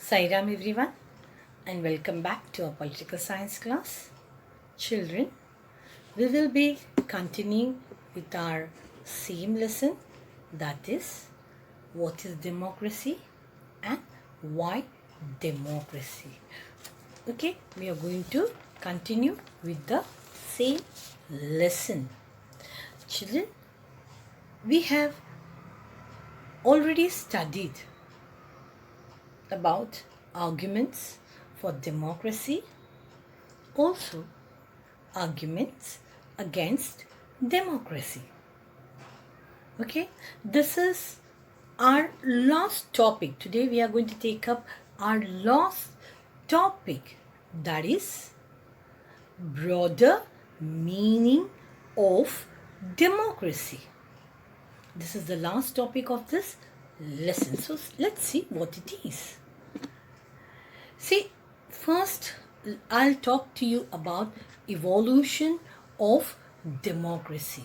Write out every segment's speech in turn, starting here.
Sairam everyone, and welcome back to our political science class. Children, we will be continuing with our same lesson, that is what is democracy and why democracy. Okay, we are going to continue with the same lesson. Children, we have already studied about arguments for democracy, also arguments against democracy. Okay, this is our last topic. Today we are going to take up our last topic, that is broader meaning of democracy. This is the last topic of this lesson. So let's see what it is. See, first I'll talk to you about evolution of democracy.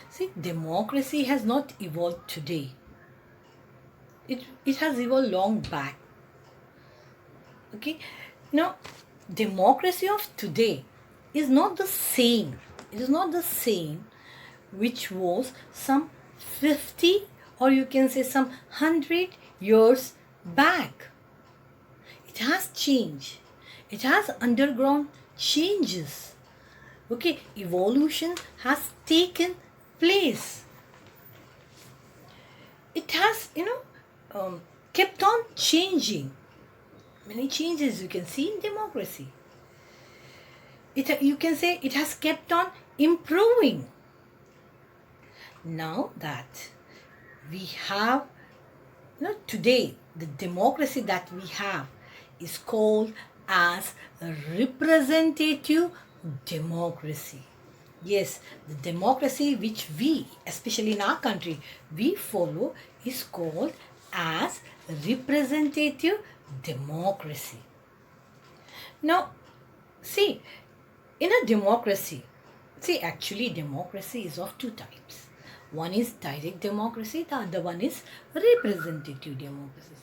See, democracy has not evolved today. It has evolved long back. Okay, now democracy of today is not the same. It is not the same which was some 50 or you can say some 100 years back. It has changed. It has undergone changes. Okay, evolution has taken place. It has, kept on changing. Many changes you can see in democracy. You can say it has kept on improving. Now that we have, today the democracy that we have is called as representative democracy. Yes, the democracy which we, especially in our country, we follow is called as representative democracy. Now, see, in a democracy, actually democracy is of two types. One is direct democracy, the other one is representative democracy.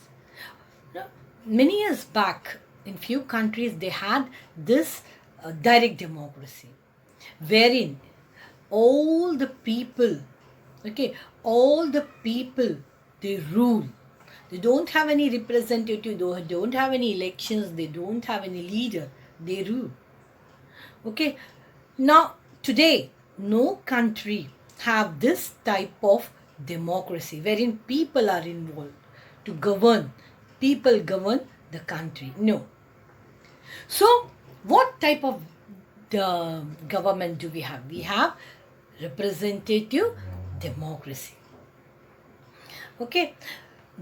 Now, many years back, in few countries, they had this direct democracy, wherein all the people, they rule. They don't have any representative, they don't have any elections, they don't have any leader, they rule. Okay, now today, no country have this type of democracy wherein people are involved to govern. People govern the country. No. So, what type of the government do we have? We have representative democracy. Okay.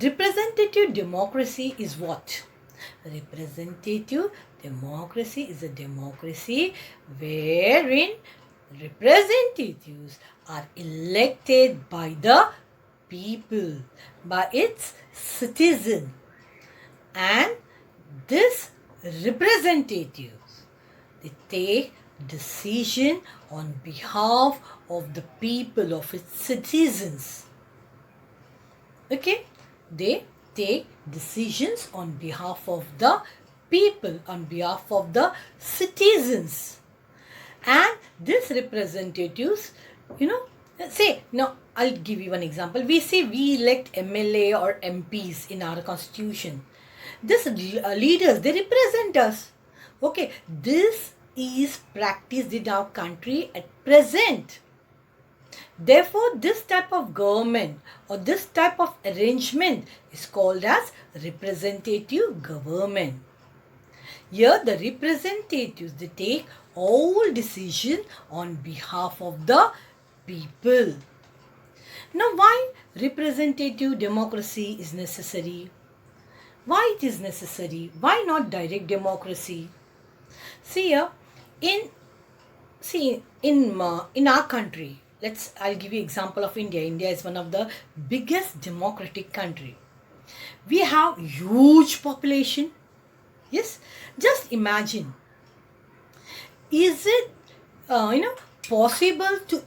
Representative democracy is what? Representative democracy is a democracy wherein representatives are elected by the people, by its citizen, and this representatives, they take decision on behalf of the people, of its citizens. Okay, they take decisions on behalf of the people, on behalf of the citizens. And these representatives, now I'll give you one example. We say we elect MLA or MPs in our constitution. These leaders, they represent us. Okay, this is practiced in our country at present. Therefore, this type of government or this type of arrangement is called as representative government. Here, the representatives, they take all decisions on behalf of the people. Now, why representative democracy is necessary? Why it is necessary? Why not direct democracy? See here, in our country, I'll give you example of India. India is one of the biggest democratic country. We have huge population. Yes, just imagine. Is it possible to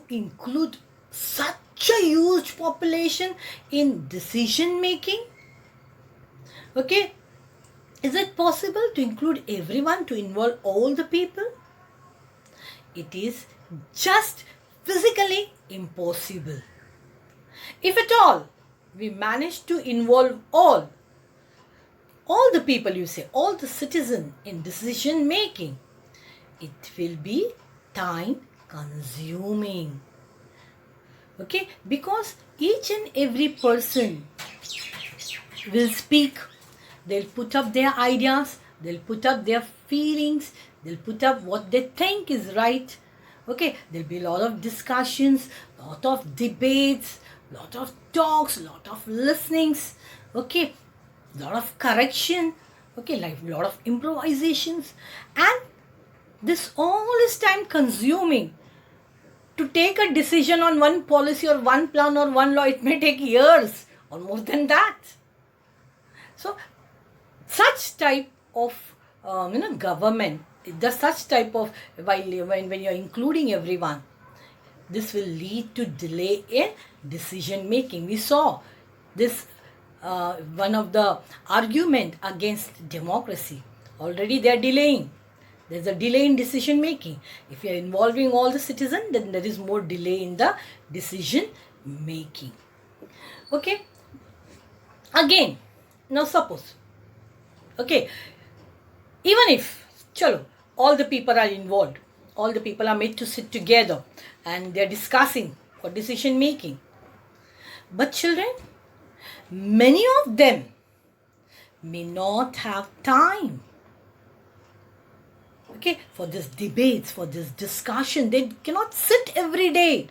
include such a huge population in decision making? Okay, is it possible to include everyone, to involve all the people? It is just physically impossible. If at all we manage to involve all the people, you say, all the citizens in decision making, it will be time consuming. Okay, because each and every person will speak, they'll put up their ideas, they'll put up their feelings, they'll put up what they think is right. Okay, there'll be a lot of discussions, lot of debates, lot of talks, lot of listenings. Okay, lot of correction. Okay, like lot of improvisations, and this all is time consuming. To take a decision on one policy or one plan or one law, it may take years or more than that. So such type of government, such type of, when you're including everyone, this will lead to delay in decision making. We saw this, one of the argument against democracy. Already they are delaying. There's a delay in decision making. If you are involving all the citizens, then there is more delay in the decision making. Okay. Again, now suppose, okay, even if, all the people are involved, all the people are made to sit together and they're discussing for decision making. But children, many of them may not have time. Okay, for this debates, for this discussion, they cannot sit every day.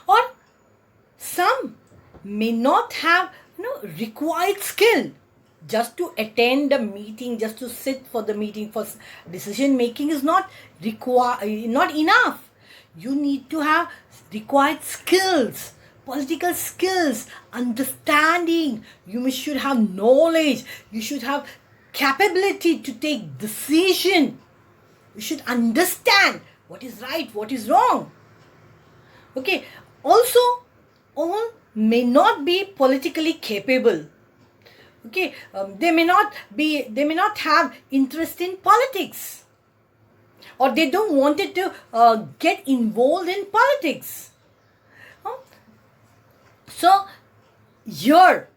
Or some may not have required skill just to attend the meeting, just to sit for the meeting. For decision making is not enough. You need to have required skills, political skills, understanding. You should have knowledge. You should have capability to take decision. You should understand what is right, what is wrong. Okay. Also, all may not be politically capable. Okay. They may not have interest in politics, or they don't want to get involved in politics. So here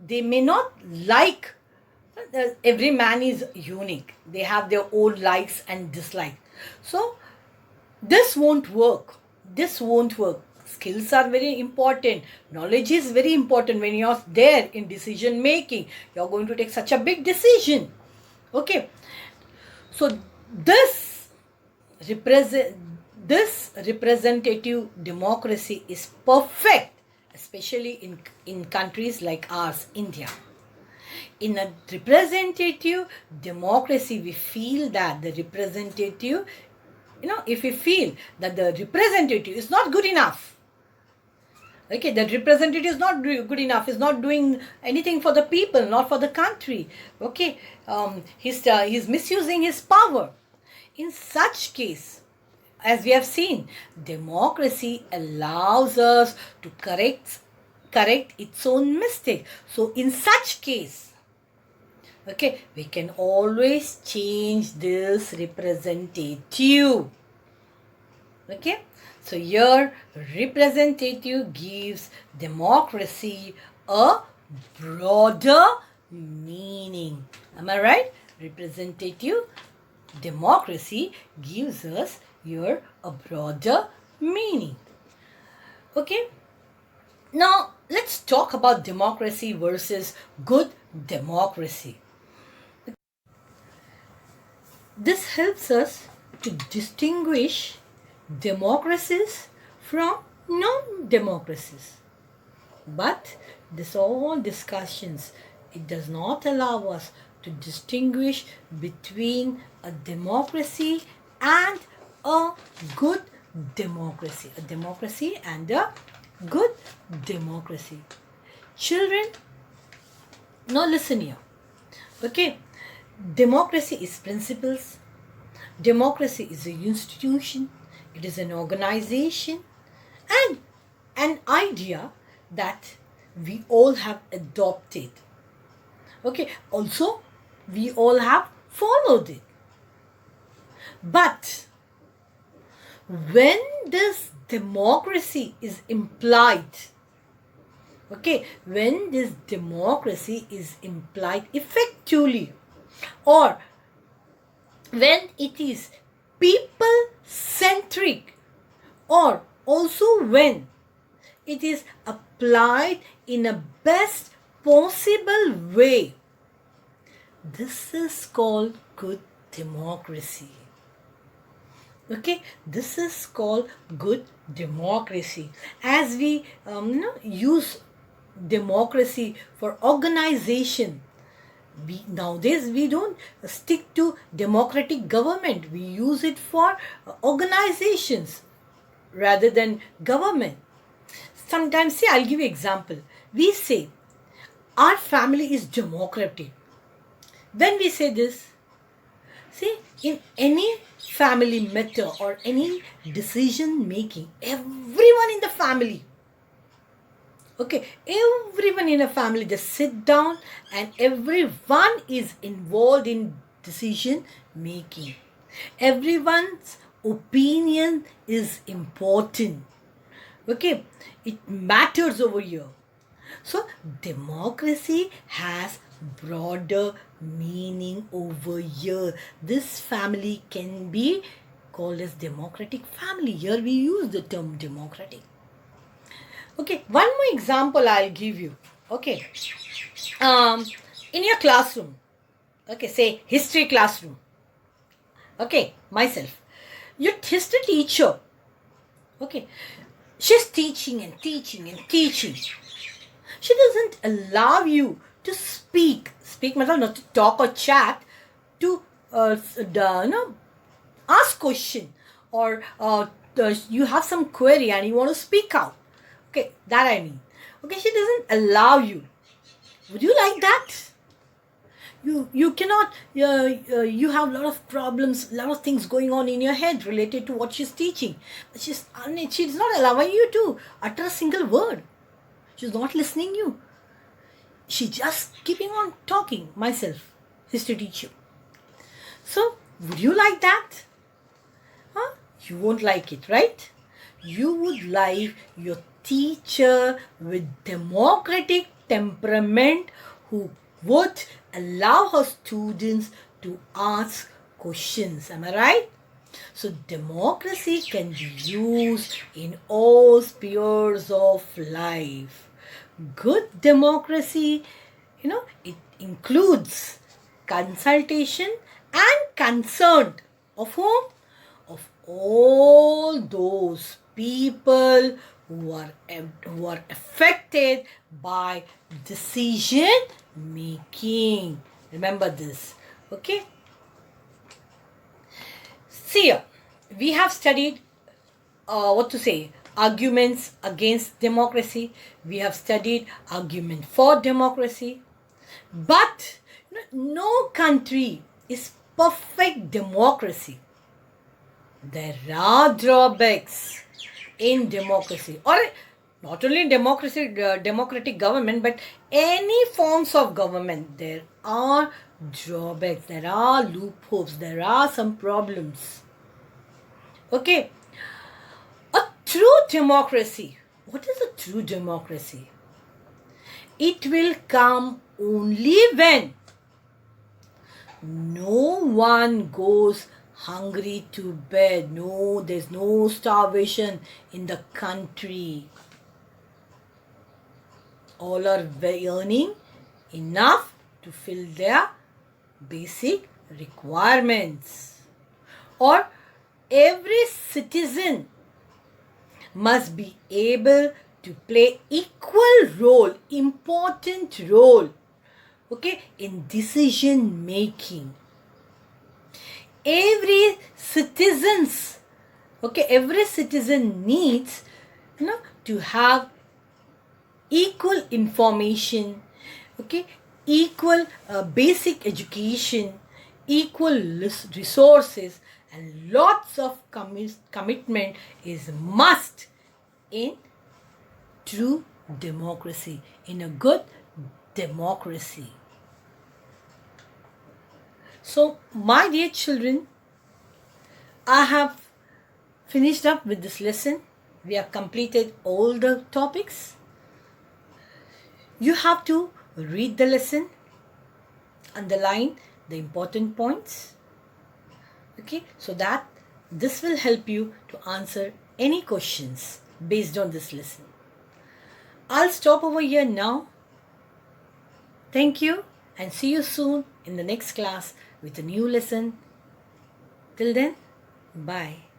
they may not like. Every man is unique. They have their own likes and dislikes. So this won't work. Skills are very important. Knowledge is very important. When you're there in decision making, you're going to take such a big decision. Okay. So this representative democracy is perfect, especially in countries like ours, India. In a representative democracy, we feel that the representative, if we feel that the representative is not good enough, okay, the representative is not good enough, is not doing anything for the people, not for the country, okay, he's misusing his power. In such case, as we have seen, democracy allows us to correct its own mistake. So in such case, okay, we can always change this representative. Okay, so here representative gives democracy a broader meaning. Am I right? Representative democracy gives us here a broader meaning. Okay, now let's talk about democracy versus good democracy. This helps us to distinguish democracies from non-democracies. But this all discussions, it does not allow us to distinguish between a democracy and a good democracy. A democracy and a good democracy. Children, now listen here. Okay, democracy is principles. Democracy is an institution. It is an organization and an idea that we all have adopted. Okay, also we all have followed it. But when this democracy is implied, okay, when this democracy is implied effectively, or when it is people centric, or also when it is applied in a best possible way, this is called good democracy. Okay, this is called good democracy. As we use democracy for organization, nowadays we don't stick to democratic government. We use it for organizations rather than government. Sometimes, see, I'll give you example. We say our family is democratic. When we say this, see, in any family matter or any decision making, everyone in the family, okay, everyone in a family just sit down and everyone is involved in decision making. Everyone's opinion is important. Okay, it matters over here. So democracy has broader meaning over here. This family can be called as democratic family. Here we use the term democratic. Okay, one more example I'll give you. Okay, in your classroom, okay, say history classroom. Okay, myself, your history teacher. Okay, she's teaching and teaching and teaching. She doesn't allow you to speak. Speak means not to talk or chat, to ask question, or you have some query and you want to speak out. Okay, that I mean. Okay, she doesn't allow you. Would you like that? You cannot, you have a lot of problems, a lot of things going on in your head related to what she's teaching. But she's not allowing you to utter a single word. She's not listening you. She's just keeping on talking. Myself, history teacher. So, would you like that? Huh? You won't like it, right? You would like your teacher with democratic temperament who would allow her students to ask questions. Am I right? So democracy can be used in all spheres of life. Good democracy, it includes consultation and consent of whom? Of all those people who are affected by decision making. Remember this. Okay. See, we have studied arguments against democracy. We have studied argument for democracy. But no country is perfect democracy. There are drawbacks in democracy, or not only in democracy, democratic government, but any forms of government. There are drawbacks, there are loopholes, there are some problems. Okay, a true democracy. What is a true democracy? It will come only when no one goes hungry to bed. No, there's no starvation in the country. All are earning enough to fill their basic requirements. Or every citizen must be able to play equal role, important role, okay, in decision making. Every citizen needs to have equal information, okay, equal basic education, equal resources, and lots of commitment is must in true democracy, in a good democracy. So, my dear children, I have finished up with this lesson. We have completed all the topics. You have to read the lesson, underline the important points, okay, so that this will help you to answer any questions based on this lesson. I'll stop over here now. Thank you and see you soon in the next class with a new lesson. Till then, bye.